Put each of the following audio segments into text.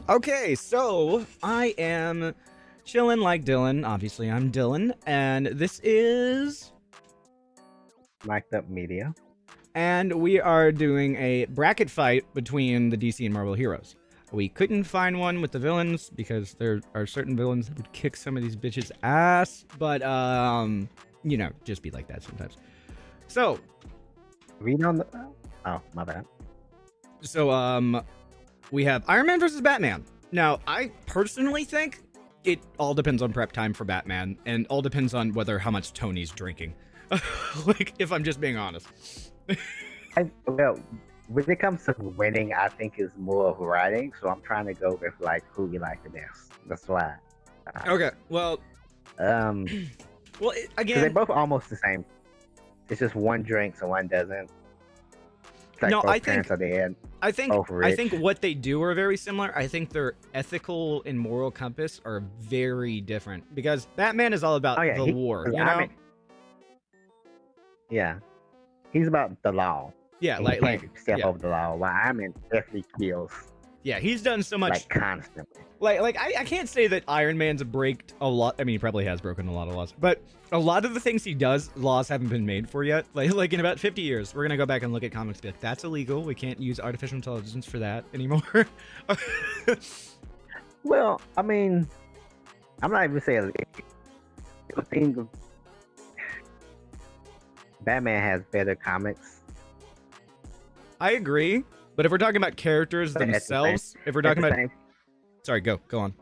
Okay, so I am chilling like Dylan. Obviously, I'm Dylan, and this is. Mic'd Up Media. And we are doing a bracket fight between the DC and Marvel heroes. We couldn't find one with the villains because there are certain villains that would kick some of these bitches' ass, but just be like that sometimes. So, Read on the. Oh, my bad. We have Iron Man versus Batman. Now, I personally think it all depends on prep time for Batman, and all depends on how much Tony's drinking. Like, if I'm just being honest. Well, when it comes to winning, I think it's more of writing. So I'm trying to go with like who you like the best. That's why. Okay. Well. Well, Because again, they're both almost the same. It's just one drinks and one doesn't. It's like No, both I think- parents are dead. I think both rich. what they do are very similar. I think their ethical and moral compass are very different because Batman is all about Oh, yeah, the war. You know. Yeah, he's about the law. Yeah. He Like. can't step Yeah. over the law. While Iron Man definitely kills Yeah. He's done so much. like constantly. I can't say that Iron Man's breaked a lot. I mean, he probably has broken a lot of laws, but a lot of the things he does, laws haven't been made for yet. Like in about 50 years, we're gonna go back and look at comics and be like, that's illegal. We can't use artificial intelligence for that anymore. Well, I mean, I'm not even saying I think Batman has better comics. I agree, but if we're talking about characters But at the themselves, if we're At talking the about, same- sorry, go on.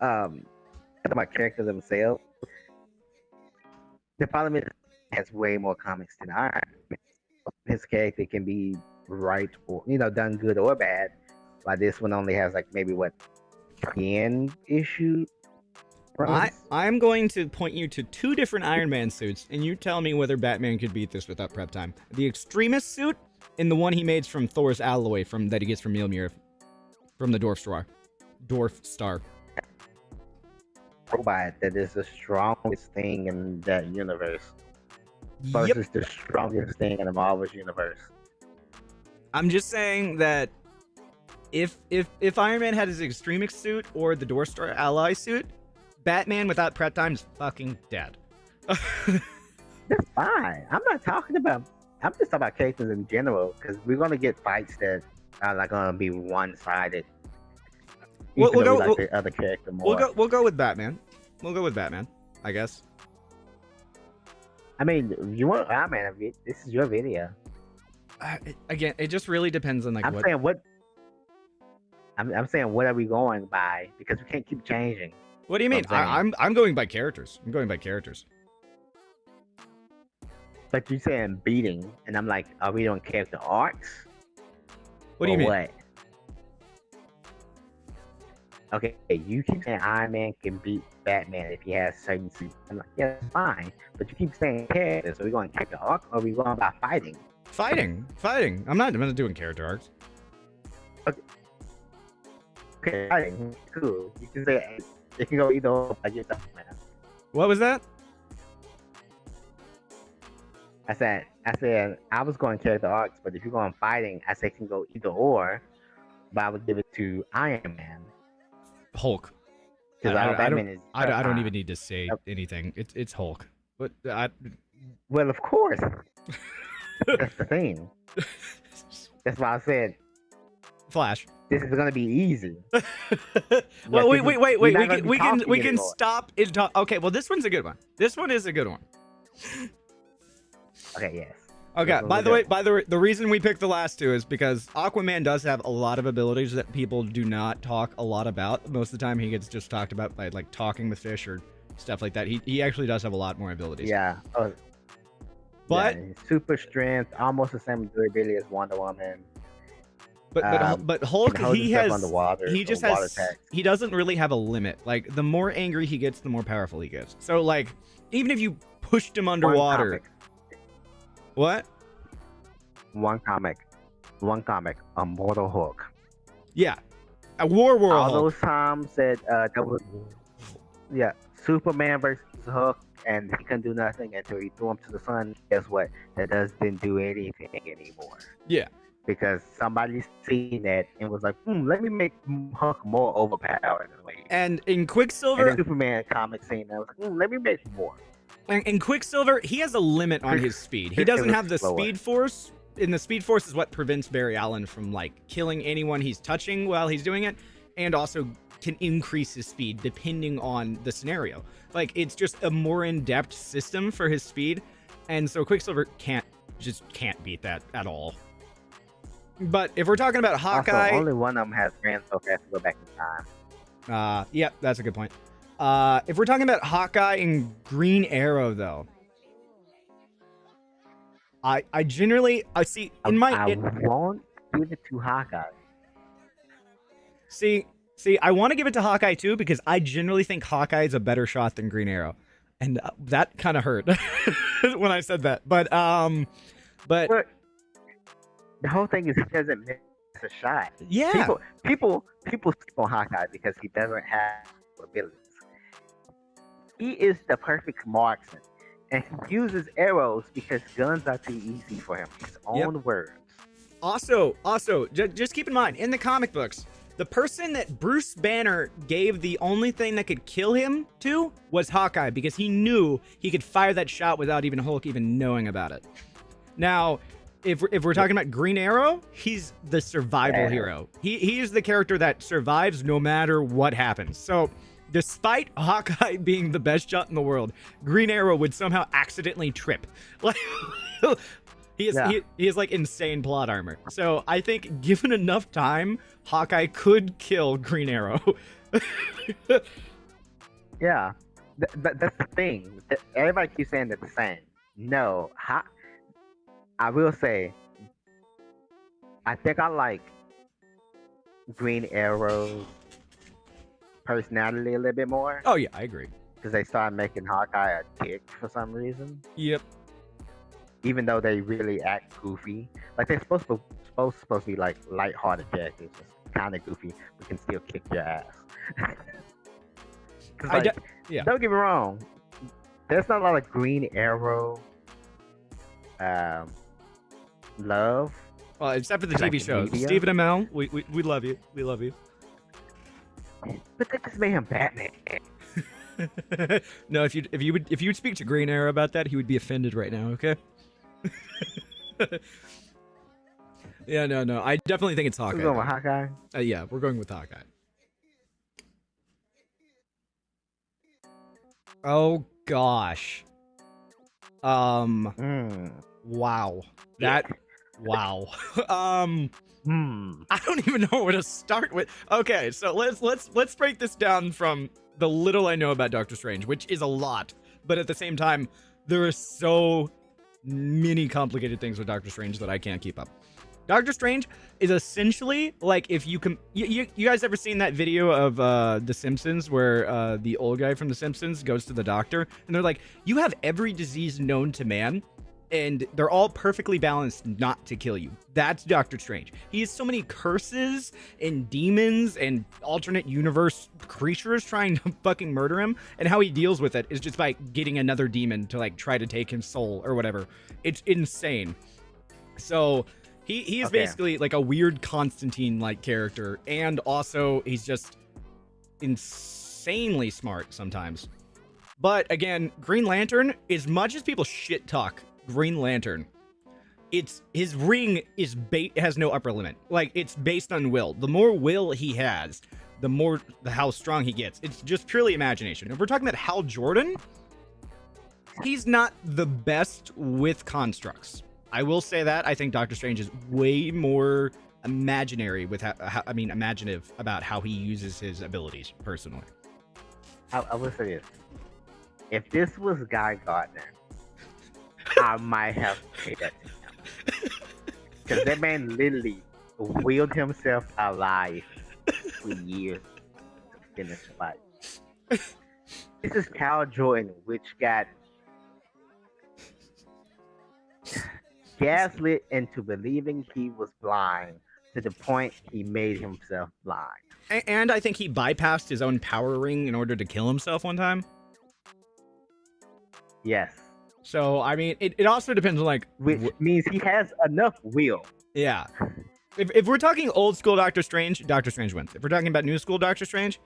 about characters themselves. The problem is he has way more comics than Iron Man. His character can be right or done good or bad. While this one only has like maybe 10 issues. I'm going to point you to two different Iron Man suits, and you tell me whether Batman could beat this without prep time. The Extremist suit and the one he made from Thor's alloy that he gets from Mjolnir from the Dwarf Star. Robot that is the strongest thing in that universe versus the strongest thing in the Marvel's universe. I'm just saying that if Iron Man had his Extremist suit or the Dwarf Star ally suit, Batman without prep time is fucking dead. That's fine. I'm just talking about characters in general because we're gonna get fights that are like gonna be one-sided. We'll Even though go- we like the other character more. We'll go with Batman. We'll go with Batman, I guess. I mean, you want Iron Man? This is your video. Again, it just really depends on I'm saying what. I'm saying what are we going by because we can't keep changing. What do you mean? I'm going by characters. I'm going by characters. But you're saying beating, and I'm like, are we doing character arcs? What do you mean? What? Okay, you keep saying Iron Man can beat Batman if he has certain suits. I'm like, yeah, that's fine. But you keep saying characters. Are we going character arc or are we going by fighting? Fighting. I'm not doing character arcs. Okay, fighting. Cool. You can say it can go either or. I get that, man. What was that? I said I was going character arcs, but if you're going fighting, I said it can go either or. But I would give it to Iron Man. Hulk. Because I don't even need to say anything. It's Hulk. But well, of course. That's the thing. That's why I said Flash. this is gonna be easy. Well, Like, wait. we're not gonna be We can talking anymore. stop and talk. Okay, well, this one's a good one. This one is a good one. Okay, yes. Okay. This one's By a the way, good one. the reason we picked the last two is because Aquaman does have a lot of abilities that people do not talk a lot about. Most of the time, he gets just talked about by like talking with fish or stuff like that. He actually does have a lot more abilities. Yeah. Oh, But yeah, super strength, almost the same durability as Wonder Woman. but Hulk, can hold he himself has underwater, he just so water has attacks. he doesn't really have a limit. Like the more angry he gets, the more powerful he gets. So like even if you pushed him underwater, what? One comic, a Mortal Hulk. Yeah, a War All Hulk. those times that was, yeah, Superman versus Hulk, and he couldn't do nothing until he threw him to the sun. Guess what? That didn't do anything anymore. Yeah. because somebody seen that and was like, let me make Hulk more overpowered. And in And Quicksilver, then Superman comic seen that was like, let me make more. in Quicksilver, he has a limit on his speed. He doesn't have the Slower. Speed Force. And the Speed Force is what prevents Barry Allen from like killing anyone he's touching while he's doing it, and also can increase his speed depending on the scenario. Like it's just a more in-depth system for his speed, and so Quicksilver can't beat that at all. But if we're talking about Hawkeye, Also, only one of them has ran so fast to go back in time. yeah, that's a good point. If we're talking about Hawkeye and Green Arrow, though, I generally see in my I won't give it to Hawkeye. see I want to give it to Hawkeye too because I generally think Hawkeye is a better shot than Green Arrow, and that kind of hurt when I said that. But But the whole thing is he doesn't miss a shot. yeah, People sleep on Hawkeye because he doesn't have abilities. He is the perfect marksman, and he uses arrows because guns are too easy for him. His own words. Also, just keep in mind, in the comic books, the person that Bruce Banner gave the only thing that could kill him to was Hawkeye, because he knew he could fire that shot without even Hulk even knowing about it. Now, if we're talking about Green Arrow, he's the survival hero. He is the character that survives no matter what happens. So, despite Hawkeye being the best shot in the world, Green Arrow would somehow accidentally trip. Like he is like insane plot armor. So I think given enough time, Hawkeye could kill Green Arrow. Yeah, that's the thing. Everybody keeps saying they're the same. No, I will say, I think I like Green Arrow's personality a little bit more Oh yeah, I agree. because they started making Hawkeye a dick for some reason. Yep. Even though they really act goofy, like they're supposed to be like lighthearted characters, just kind of goofy, but can still kick your ass. 'Cause, yeah. Don't get me wrong, there's not a lot of Green Arrow love. Well, except for the Like TV shows. media? Stephen Amell, we love you. We love you. But they just made him Batman. No, if you would speak to Green Arrow about that, he would be offended right now. Okay. Yeah, no. I definitely think it's We're Hawkeye. going with Hawkeye. Yeah, we're going with Hawkeye. Oh gosh. Wow. Wow. I don't even know where to start with. Okay, so let's break this down from the little I know about Doctor Strange, which is a lot, but at the same time, there are so many complicated things with Doctor Strange that I can't keep up. Doctor Strange is essentially like if you guys ever seen that video of The Simpsons where the old guy from The Simpsons goes to the doctor and they're like, you have every disease known to man and they're all perfectly balanced not to kill you. That's Doctor Strange. He has so many curses and demons and alternate universe creatures trying to fucking murder him, and how he deals with it is just by getting another demon to like try to take his soul or whatever. It's insane. So he is basically like a weird Constantine like character, and also he's just insanely smart sometimes. But again, Green Lantern, as much as people shit talk Green Lantern, his ring has no upper limit. Like, it's based on will. The more will he has, how strong he gets. It's just purely imagination. If we're talking about Hal Jordan, he's not the best with constructs. I will say that. I think Doctor Strange is way more imaginative about how he uses his abilities, personally. I will say this. If this was Guy Gardner, I might have paid that to him. Because that man literally willed himself alive for years to finish the fight. This is Hal Jordan, which got gaslit into believing he was blind to the point he made himself blind. And I think he bypassed his own power ring in order to kill himself one time. Yes. So, I mean, it also depends on, like... Which means he has enough will. Yeah. If we're talking old school Doctor Strange wins. If we're talking about new school Doctor Strange,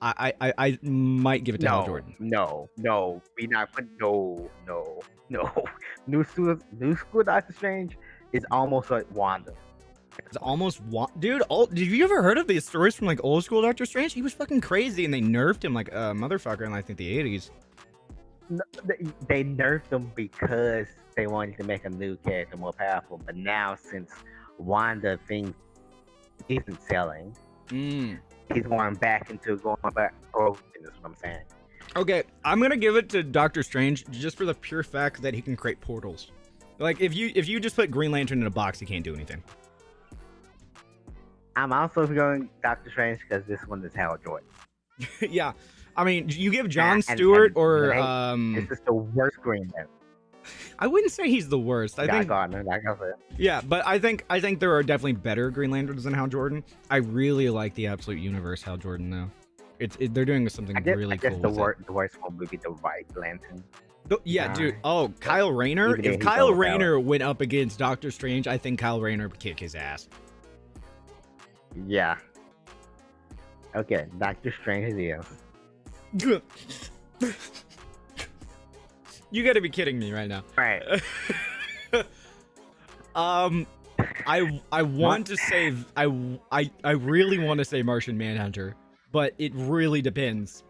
I might give it to Hal Jordan. No, we not put no. New school Doctor Strange is almost like Wanda. It's almost dude. Did you ever heard of these stories from like old school Doctor Strange? He was fucking crazy, and they nerfed him like a motherfucker in I think the 80s. No, they nerfed him because they wanted to make a new character more powerful. But now, since Wanda thing isn't selling, he's going back. Oh, that's what I'm saying. Okay, I'm gonna give it to Doctor Strange just for the pure fact that he can create portals. Like if you just put Green Lantern in a box, he can't do anything. I'm also going Doctor Strange because this one is Hal Jordan. Yeah, I mean, you give John Stewart or this is the worst Green Lantern. I wouldn't say he's the worst. I think Gardner, like I said. Yeah, but I think there are definitely better Green Lanterns than Hal Jordan. I really like the Absolute Universe Hal Jordan though. They're doing something really cool. The worst one would be the White Lantern. Yeah, dude. Oh, Kyle Rayner. If Kyle Rayner went up against Doctor Strange, I think Kyle Rayner would kick his ass. Yeah. Okay, Doctor Strange is. You gotta be kidding me right now. Right. I want to say I really want to say Martian Manhunter, but it really depends.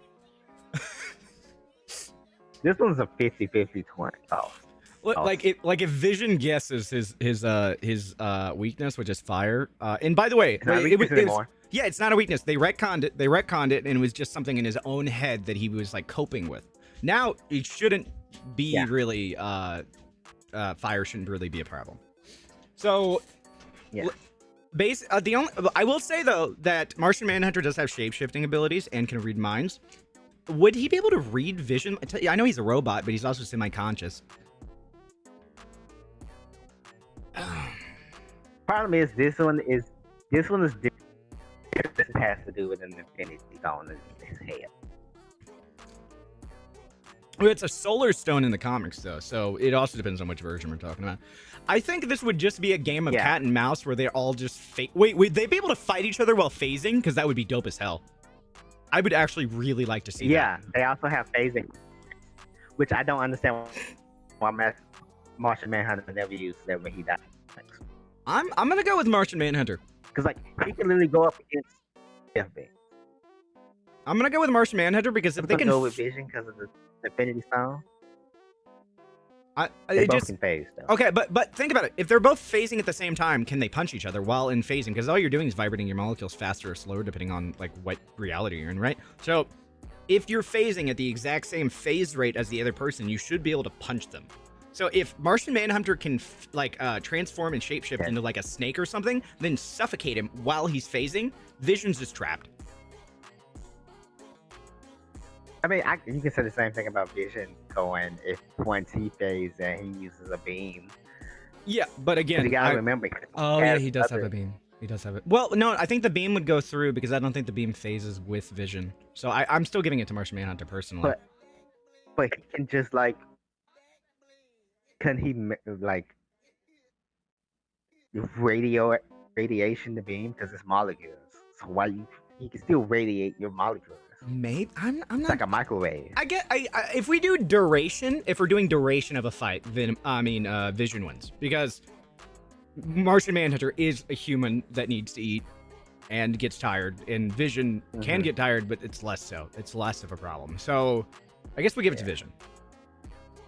This one's a 50-50 coin. Like if Vision guesses his weakness, which is fire. And by the way, it's not a weakness. They retconned it, and it was just something in his own head that he was like coping with. Now it shouldn't be really fire shouldn't really be a problem. So I will say though that Martian Manhunter does have shape-shifting abilities and can read minds. Would he be able to read Vision? I know he's a robot, but he's also semi-conscious. Problem is this one is different. This has to do with an Infinity Stone in his head. Well, it's a solar stone in the comics, though, so it also depends on which version we're talking about. I think this would just be a game of cat and mouse where they're all just Wait, would they be able to fight each other while phasing? Because that would be dope as hell. I would actually really like to see that. Yeah, they also have phasing, which I don't understand why Martian Manhunter never used that when he died. I'm gonna go with Martian Manhunter. Because like he can literally go up against FB. I'm gonna go with Martian Manhunter because if they can go with Vision because of the Infinity Stone. They both can phase though. Okay, but think about it. If they're both phasing at the same time, can they punch each other while in phasing? Because all you're doing is vibrating your molecules faster or slower depending on like what reality you're in, right? So if you're phasing at the exact same phase rate as the other person, you should be able to punch them. So if Martian Manhunter can transform and shapeshift into like a snake or something, then suffocate him while he's phasing, Vision's just trapped. I mean, you can say the same thing about Vision going once he phases and he uses a beam. Yeah, but again, you gotta remember. He does have a beam. He does have it. Well, no, I think the beam would go through because I don't think the beam phases with Vision. So I'm still giving it to Martian Manhunter personally. But he can just like. Can he like radiation the beam because it's molecules? So why you can still radiate your molecules? Maybe I'm not. It's like a microwave. If we do duration, if we're doing duration of a fight, then Vision wins because Martian Manhunter is a human that needs to eat and gets tired, and Vision can get tired, but it's less so. It's less of a problem. So I guess we give it to Vision.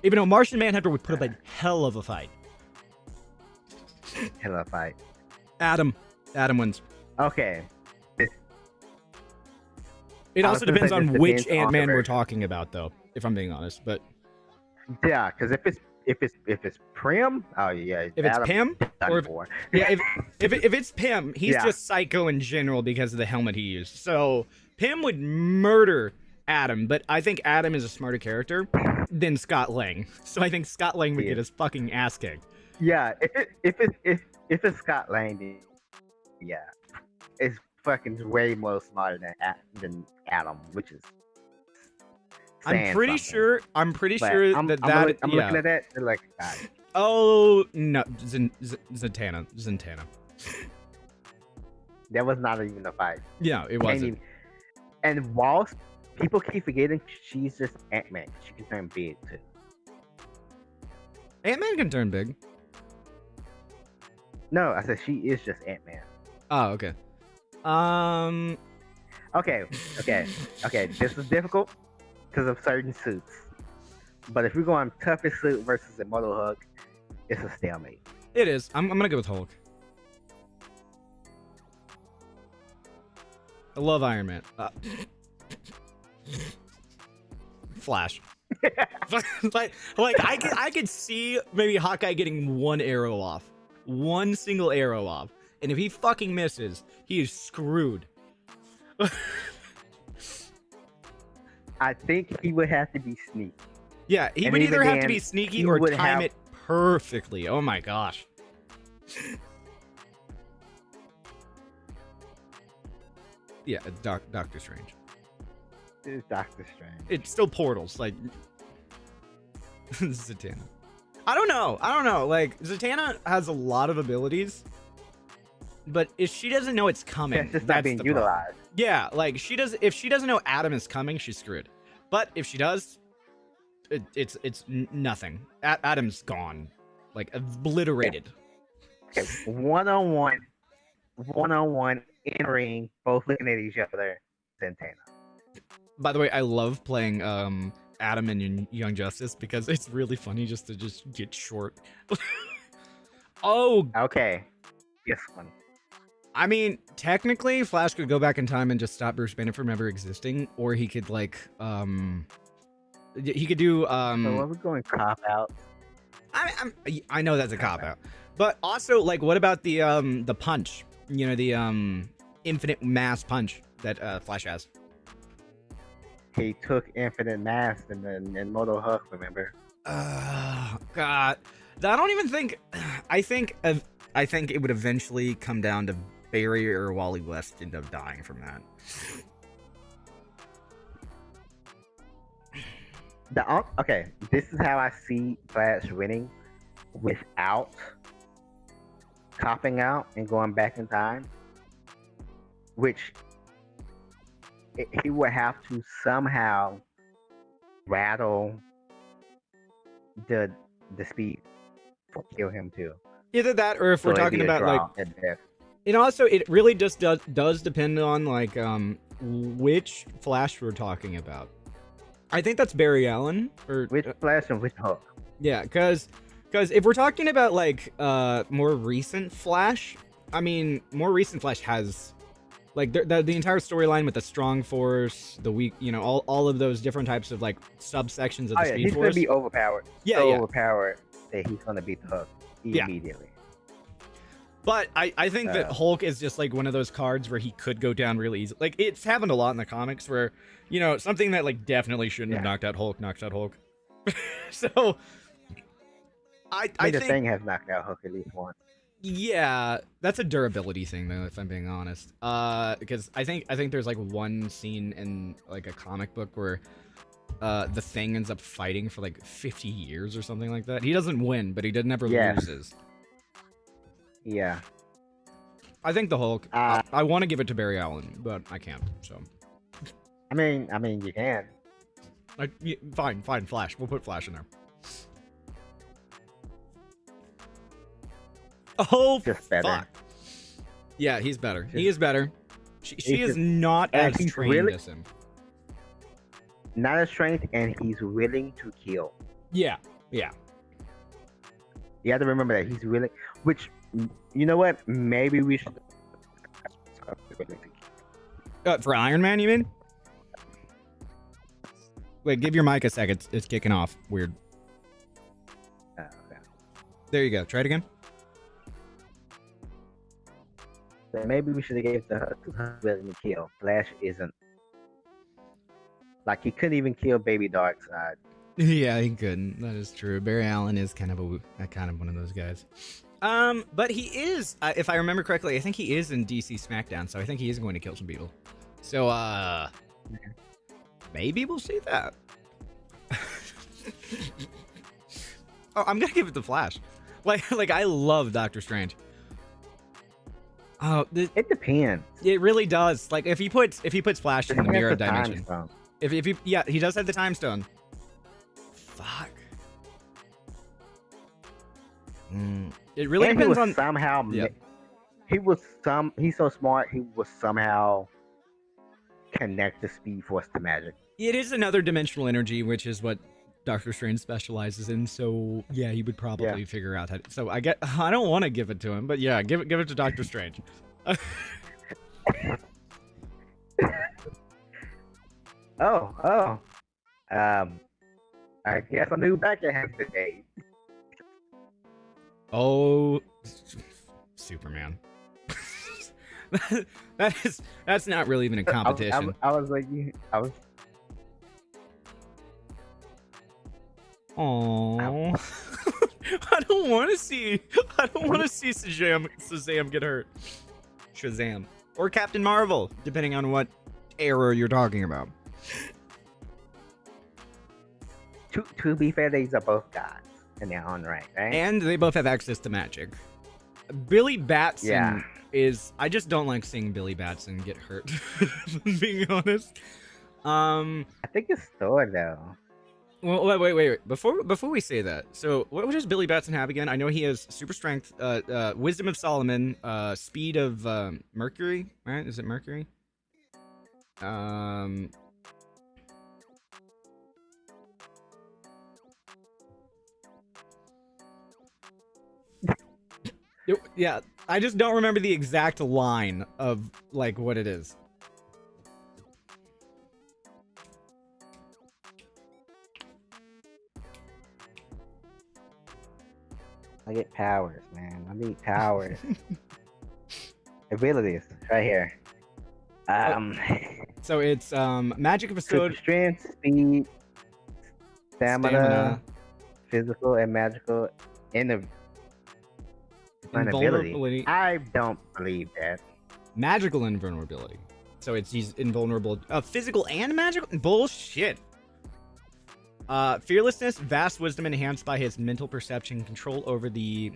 Even though Martian Manhunter would put up a hell of a fight. Hell of a fight. Adam wins. Okay. It also depends on which Ant-Man we're talking about, though, if I'm being honest. But yeah, because if it's Pym, oh yeah. If it's Pym, or if it's Pym, he's just psycho in general because of the helmet he used. So Pym would murder Adam, but I think Adam is a smarter character than Scott Lang. So I think Scott Lang would get his fucking ass kicked. Yeah, if it's Scott Lang, yeah, it's fucking way more smarter than Adam, which is. I'm pretty sure. I'm looking at that. They're like, Oh no, Zatanna. That was not even a fight. Yeah, it Can't wasn't. even- And Wasp, people keep forgetting she's just Ant-Man. She can turn big too. Ant-Man can turn big. No, I said she is just Ant-Man. Oh, okay. Okay. This is difficult because of certain suits. But if we're going toughest suit versus Immortal Hulk, it's a stalemate. It is. I'm gonna go with Hulk. I love Iron Man. Flash. like I could see maybe Hawkeye getting one arrow off, one single arrow off, and if he fucking misses, he is screwed. I think he would have to be sneaky. Yeah, he And would even either have to then, be sneaky he or would time have- it perfectly. Oh my gosh. Yeah, Doctor Strange. It's Doctor Strange. It's still portals, like Zatanna. I don't know. Like Zatanna has a lot of abilities, but if she doesn't know it's coming, That's just not being the problem. utilized. Yeah, like if she doesn't know Adam is coming, she's screwed. But if she does, it's nothing. Adam's gone, like obliterated. Okay, one-on-one in ring, both looking at each other. Zatanna. By the way, I love playing Adam and Young Justice because it's really funny just to get short. Oh, Okay, this one. I mean, technically, Flash could go back in time and just stop Bruce Banner from ever existing, or he could he could do So are we going cop out? I know that's a cop out, but also like, what about the punch? You know, the infinite mass punch that Flash has. He took Infinite Mass and then Immortal Hulk. Remember? God, I don't even think. I think it would eventually come down to Barry or Wally West end up dying from that. Okay, this is how I see Flash winning without copping out and going back in time, which he would have to somehow rattle the speed to kill him too. Either that, or if So we're it'd talking be a about like, draw at death. and also it really just does depend on like which Flash we're talking about. I think that's Barry Allen, or Which Flash and which Hulk? yeah, because if we're talking about like more recent Flash, I mean, more recent Flash has like the entire storyline with the strong force, the weak, you know, all of those different types of like subsections of the Oh yeah, speed he's force. gonna be overpowered. Yeah, so yeah. overpowered that he's gonna beat the Hulk Yeah. immediately. But I think that Hulk is just like one of those cards where he could go down really easy. Like it's happened a lot in the comics where, you know, something that like definitely shouldn't have knocked out Hulk knocks out Hulk. So I the think Thing has knocked out Hulk at least once. yeah, that's a durability thing though, if I'm being honest. Because I think there's like one scene in like a comic book where the Thing ends up fighting for like 50 years or something like that. He doesn't win, but he never Yes. loses. Yeah. I think the Hulk. I want to give it to Barry Allen, but I can't. So I mean, you can. like, fine, Flash. We'll put Flash in there. Oh, Just better. fuck. Yeah, he's better. He is better. She is just- not and as he's trained really- as him. Not as trained, and he's willing to kill. Yeah. You have to remember that he's willing. Which, you know what? Maybe we should. For Iron Man, you mean? Wait, give your mic a second. It's kicking off. Weird. Okay. There you go. Try it again. So maybe we should have gave the Hulk willing to kill. Flash isn't. Like he couldn't even kill Baby Darkseid. Yeah, he couldn't. That is true. Barry Allen is kind of one of those guys. But he is, if I remember correctly, I think he is in DC SmackDown, so I think he is going to kill some people. So, maybe we'll see that. Oh, I'm gonna give it to Flash. Like I love Doctor Strange. Oh, It depends. it really does. Like if he puts Flash in the He has mirror the time dimension. stone. If he yeah, he does have the time stone. Fuck. It really And depends he was on somehow. Yeah. He's so smart. He was somehow connect the Speed Force to magic. It is another dimensional energy, which is what Doctor Strange specializes in. So yeah, he would probably figure out how to. So I don't want to give it to him, but yeah, give it to Doctor Strange. Oh. I guess a new Beckett has today. Oh, Superman. That's not really even a competition. I was like, Oh, I don't want to see Shazam get hurt. Shazam or Captain Marvel, depending on what era you're talking about. to be fair, these are both gods in their own right? And they both have access to magic. Billy Batson Yeah. is. I just don't like seeing Billy Batson get hurt. If I'm being honest. I think it's Thor though. Well, wait. Before we say that, so what does Billy Batson have again? I know he has super strength, wisdom of Solomon, speed of Mercury, right? Is it Mercury? Yeah, I just don't remember the exact line of like what it is. I get powers, man. I need powers. Abilities right here. So it's magic Super bestowed strength, speed, stamina, physical and magical invulnerability. invulnerability, I don't believe that. magical invulnerability. So he's invulnerable, physical and magical. Bullshit. Fearlessness, vast wisdom enhanced by his mental perception, control over the.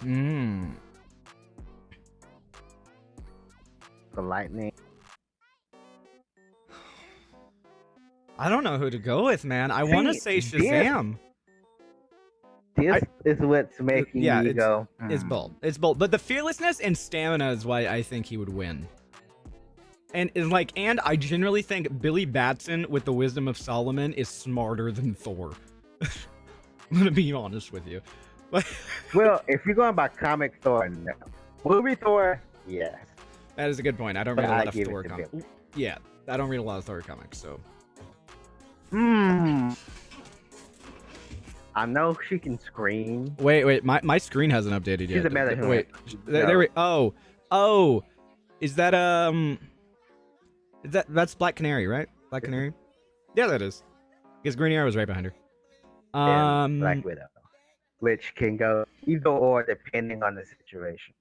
The lightning. I don't know who to go with, man. I want to say See, Shazam. This is what's making yeah, me go. It's bold. It's bold. But the fearlessness and stamina is why I think he would win. And I generally think Billy Batson with the wisdom of Solomon is smarter than Thor. I'm gonna be honest with you. Well, if you're going by comic Thor, no. Movie Thor, yes. That is a good point. I don't But read a I lot of give it Thor to comics. Billy. Yeah, I don't read a lot of Thor comics, so. I know she can scream. Wait. My screen hasn't updated yet. She's a better Wait, No. there we. Oh, is that that's Black Canary, right? Black Canary. Yeah, that is. Because Green Arrow was right behind her. And Black Widow, which can go either or depending on the situation.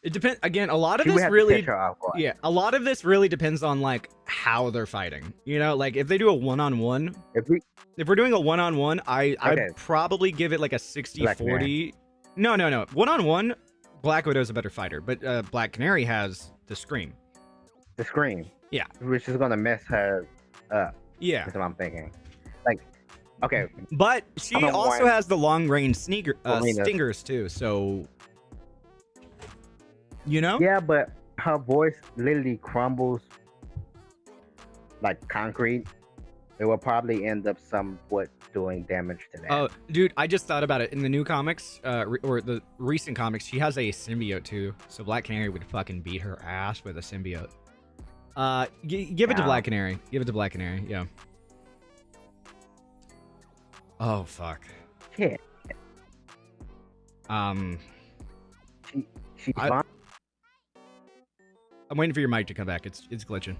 It depends. Again, a lot of She would this have to really. catch her off guard. Yeah, a lot of this really depends on like how they're fighting. You know, like if they do a one-on-one. If we're doing a one-on-one, Okay. I'd probably give it like a 60-40. No. One-on-one, Black Widow's a better fighter, but Black Canary has the scream. The scream. Yeah. Which is gonna mess her up. Yeah. That's what I'm thinking. Like, okay. But she I'm a also one- has the long-range Arena. stingers too, so you know? Yeah, but her voice literally crumbles like concrete. It will probably end up somewhat doing damage to that. Oh, dude, I just thought about it. In the new comics, or the recent comics, she has a symbiote too. So Black Canary would fucking beat her ass with a symbiote. Give it to Wow. Black Canary. Give it to Black Canary. Yeah. Oh fuck. Shit. She's I- fine. I'm waiting for your mic to come back. It's glitching.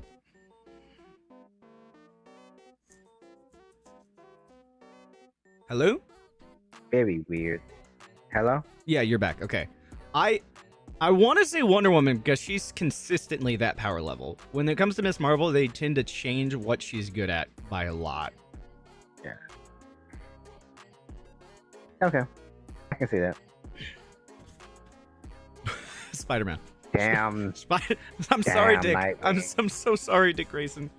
Hello? Very weird. Hello? Yeah, you're back. Okay. I want to say Wonder Woman because she's consistently that power level. When it comes to Miss Marvel, they tend to change what she's good at by a lot. Yeah. Okay, I can see that. Spider-Man. Damn, I'm sorry, Damn, Dick. Nightwing. I'm so sorry, Dick Grayson.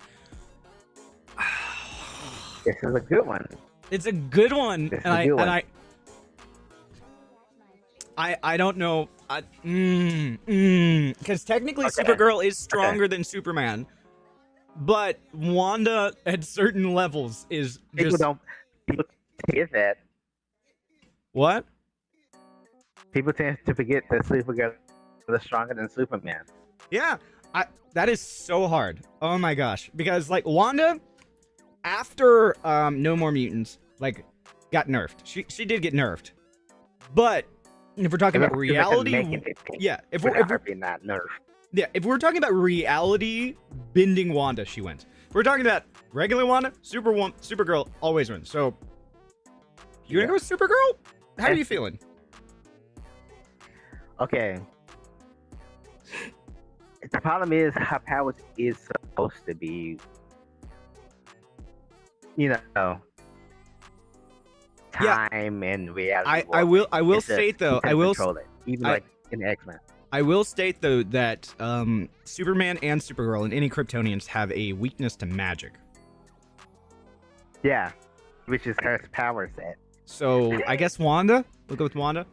this is a good one. It's a good one, This is and a good one. I don't know. Because technically, Okay. Supergirl is stronger than Superman, but Wanda at certain levels is People just don't. People forget that. what? People tend to forget that Supergirl is stronger than Superman. Yeah, that is so hard. Oh my gosh, because like Wanda, after No More Mutants, like got nerfed. She did get nerfed, but if we're talking about reality, yeah, if we're not nerfed. yeah, if we're talking about reality bending Wanda, she wins. If we're talking about regular Wanda, Supergirl always wins. So you gonna go with Supergirl? How are you feeling? Okay. The problem is her powers is supposed to be, time and reality. I will It's just state though, you can't control it, even like in X-Men. I will state though that Superman and Supergirl and any Kryptonians have a weakness to magic. Yeah, which is her power set. So I guess Wanda. We'll go with Wanda.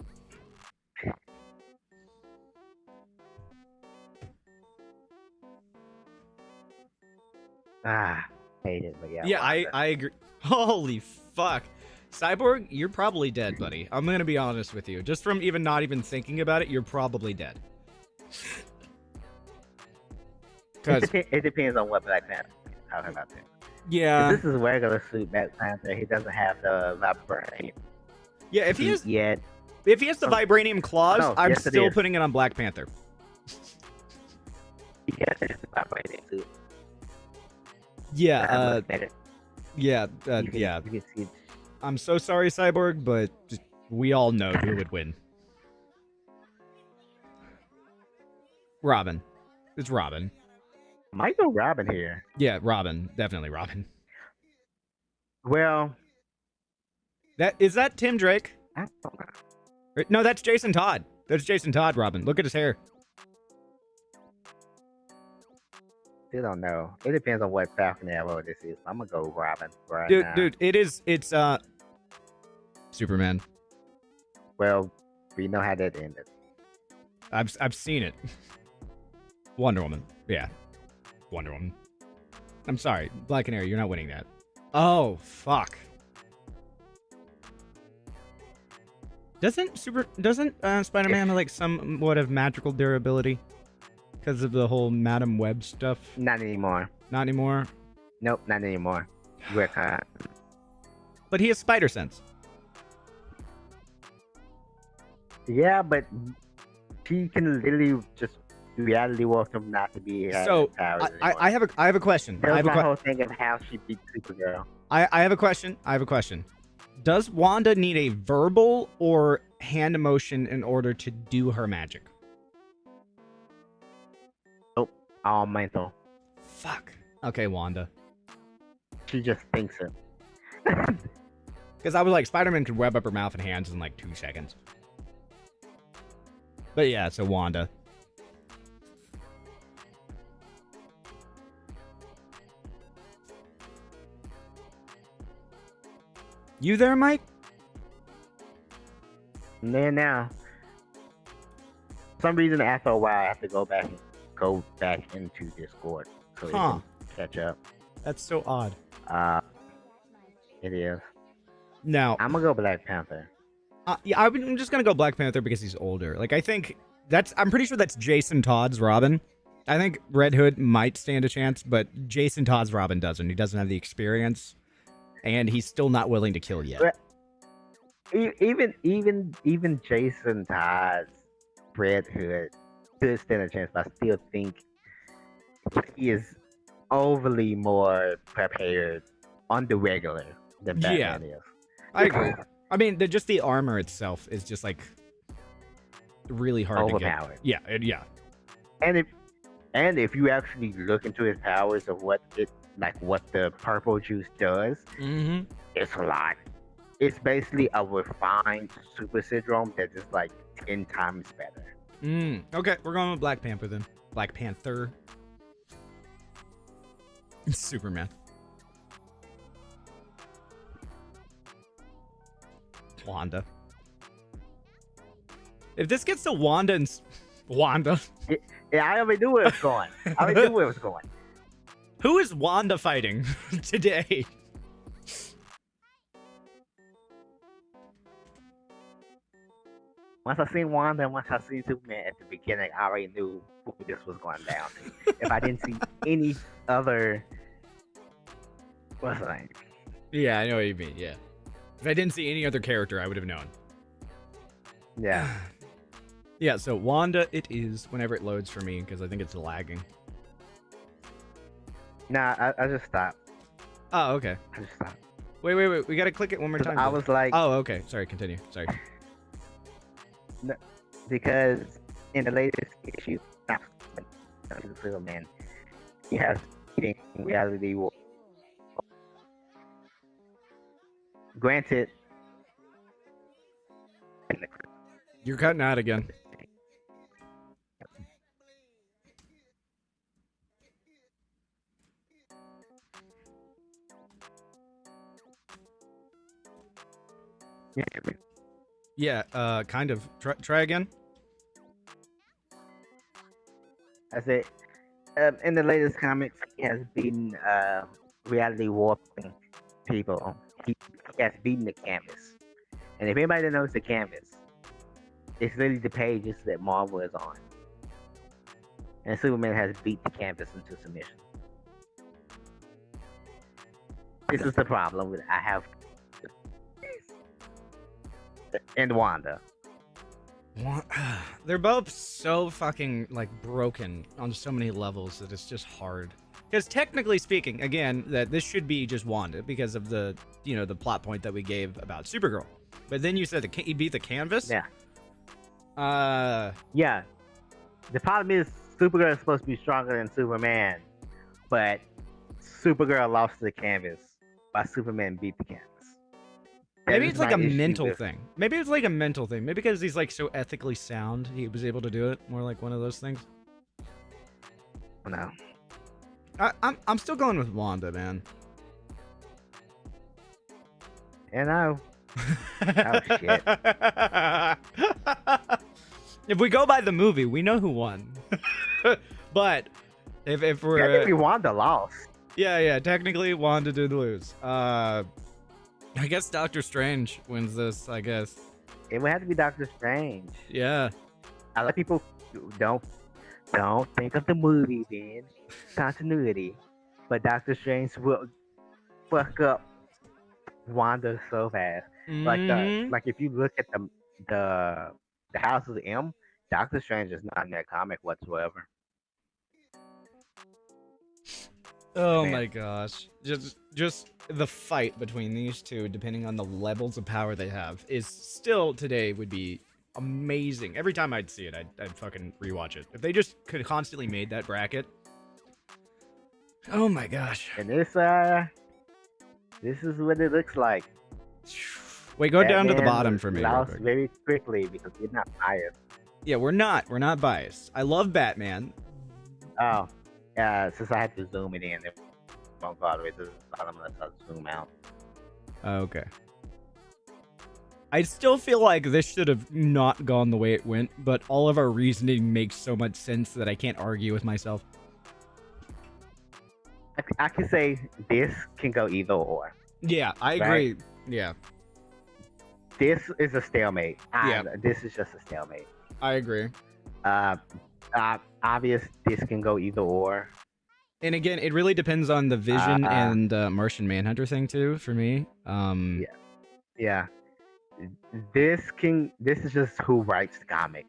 Hate it, but yeah. Yeah, Wanda. I agree. Holy fuck. Cyborg, you're probably dead, buddy. I'm gonna be honest with you. Just from not even thinking about it, you're probably dead. It depends on what Black Panther is talking about. Yeah. If this is a regular suit Black Panther, he doesn't have the vibranium. Yeah, if he has yet, if he has the vibranium claws, no, I'm yes, it still is. putting it on Black Panther. yes, it's a vibranium suit. Yeah, That looks better. yeah, You can- yeah. you can see- I'm so sorry, Cyborg, but we all know who would win. Robin. It's Robin. Might go Robin here. Yeah, Robin. Definitely Robin. Well, Is that Tim Drake? I don't know. No, that's Jason Todd. That's Jason Todd, Robin. Look at his hair. Still don't know. It depends on what Falcon Arrow this is. I'm gonna go Robin right Dude, now. it's Superman. Well, we know how that ended. I've seen it. Wonder Woman. Yeah. Wonder Woman. I'm sorry. Black Canary, you're not winning that. Oh, fuck. Doesn't Spider-Man have like somewhat of magical durability? Because of the whole Madam Web stuff? Not anymore. Not anymore. Nope, not anymore. We're kind But he has spider sense. Yeah, but he can literally just reality warp him not to be. So powers I have a question. That I was have a my whole thing of how she beat Supergirl. I have a question. I have a question. Does Wanda need a verbal or hand emotion in order to do her magic? All mental. Fuck. Okay, Wanda. She just thinks it. Because I was like, Spider-Man could web up her mouth and hands in like 2 seconds. But yeah, so Wanda. You there, Mike? And then now, for some reason after a while, I have to go back into Discord so we Huh. can catch up. That's so odd. It is. Now, I'm gonna go Black Panther. yeah, I'm just gonna go Black Panther because he's older. Like, I think I'm pretty sure that's Jason Todd's Robin. I think Red Hood might stand a chance, but Jason Todd's Robin doesn't. He doesn't have the experience, and he's still not willing to kill yet. Even Jason Todd's Red Hood could stand a chance, but I still think he is overly more prepared on the regular than Batman is. I agree. I mean, just the armor itself is just like really hard to get. Overpowered. Yeah, yeah. And if you actually look into his powers of what the purple juice does, Mm-hmm. it's a lot. It's basically a refined Super Syndrome that's just like 10 times better. Okay, we're going with Black Panther then. Black Panther. Superman. Wanda. If this gets to Wanda and Wanda, Yeah, I already knew where it was going. I already knew where it was going. who is Wanda fighting today? Once I seen Wanda and once I seen Superman at the beginning, I already knew who this was going down to. If I didn't see any other, what's the name? Yeah, I know what you mean. Yeah. If I didn't see any other character, I would have known. Yeah. Yeah, so Wanda it is whenever it loads for me because I think it's lagging. Nah, I just stopped. Oh, okay. I just stopped. Wait. We gotta click it one more 'Cause time. I though. was like, Oh, okay. Sorry, continue. Sorry. because in the latest issue, Superman, he has beating reality war. Granted, You're cutting out again. Yeah, kind of. Try again. I said, in the latest comics, he has beaten reality warping people. He has beaten the canvas. And if anybody knows the canvas, it's really the pages that Marvel is on. And Superman has beat the canvas into submission. This is the problem with I have and Wanda. They're both so fucking like broken on so many levels that it's just hard. Because technically speaking, again, that this should be just Wanda because of the the plot point that we gave about Supergirl. But then you said he beat the canvas. Yeah. Yeah. The problem is Supergirl is supposed to be stronger than Superman, but Supergirl lost to the canvas, while Superman beat the canvas. Maybe That it's is like my a issue mental with- thing. Maybe it's like a mental thing. Maybe because he's like so ethically sound, he was able to do it. More like one of those things. No. I'm still going with Wanda, man. You know. Oh, shit. If we go by the movie, we know who won. But if we're Technically, Wanda lost. yeah, technically Wanda did lose. I guess Doctor Strange wins this. I guess. It would have to be Doctor Strange. Yeah. A lot of people don't think of the movie then continuity, but Doctor Strange will fuck up Wanda so fast. Mhm. Like if you look at the House of M, Doctor Strange is not in that comic whatsoever. Oh Man. my gosh. Just the fight between these two, depending on the levels of power they have, is still today would be amazing. Every time I'd see it, I'd fucking rewatch it. If they just could constantly made that bracket. Oh my gosh. And this is what it looks like. Wait, go down to the Batman bottom for me. Real Lost quick. very quickly because we're not biased. Yeah, we're not biased. I love Batman. Oh, yeah. Since I had to zoom it in, it won't go all the way to the bottom unless I zoom out. Okay. I still feel like this should have not gone the way it went, but all of our reasoning makes so much sense that I can't argue with myself. I can say this can go either or. Yeah, I agree. Yeah, This is a stalemate. Yeah. This is just a stalemate. I agree. Obvious. This can go either or. And again, it really depends on the Vision and Martian Manhunter thing too. For me, Yeah. This is just who writes the comic.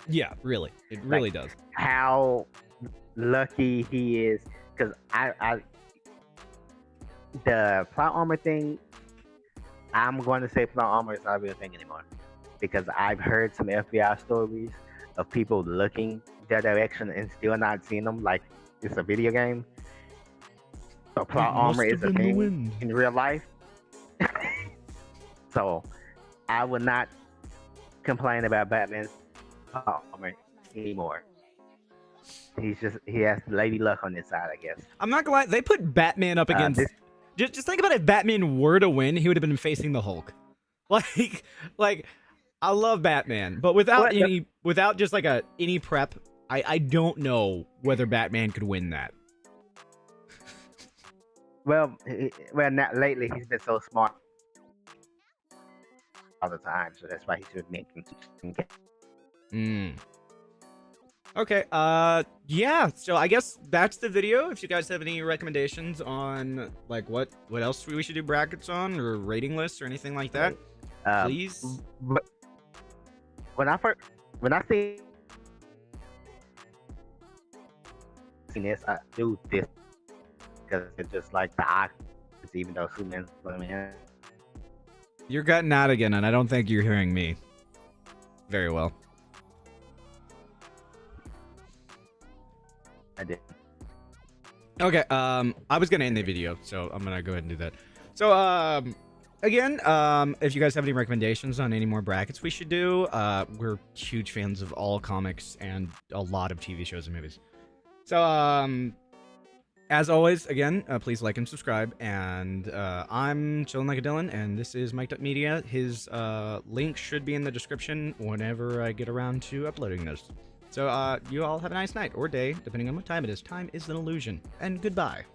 yeah, really, it really does. How lucky he is, because the plot armor thing. I'm going to say plot armor is not a real thing anymore, because I've heard some FBI stories of people looking their direction and still not seeing them, like it's a video game. So plot armor is a thing in real life. So I would not complain about Batman's armor anymore. He has Lady Luck on his side, I guess. I'm not gonna lie, they put Batman up against. This, Just think about if Batman were to win, he would have been facing the Hulk. Like I love Batman, but without without just like any prep, I don't know whether Batman could win that. well, not lately he's been so smart all the time, so that's why he should make him. Okay, yeah, so I guess that's the video. If you guys have any recommendations on like what else we should do brackets on or rating lists or anything like that, please. But when I see this, I do this because it's just like the Oculus, even though Superman's Superman. You're cutting out again, and I don't think you're hearing me very well. I did. Okay, I was gonna end the video, so I'm gonna go ahead and do that. So, again, if you guys have any recommendations on any more brackets we should do, we're huge fans of all comics and a lot of TV shows and movies. So, as always, again, please like and subscribe. And I'm chilling like a Dylan, and this is Mic'd Up Media. His link should be in the description whenever I get around to uploading this. So, you all have a nice night or day, depending on what time it is. Time is an illusion. And goodbye.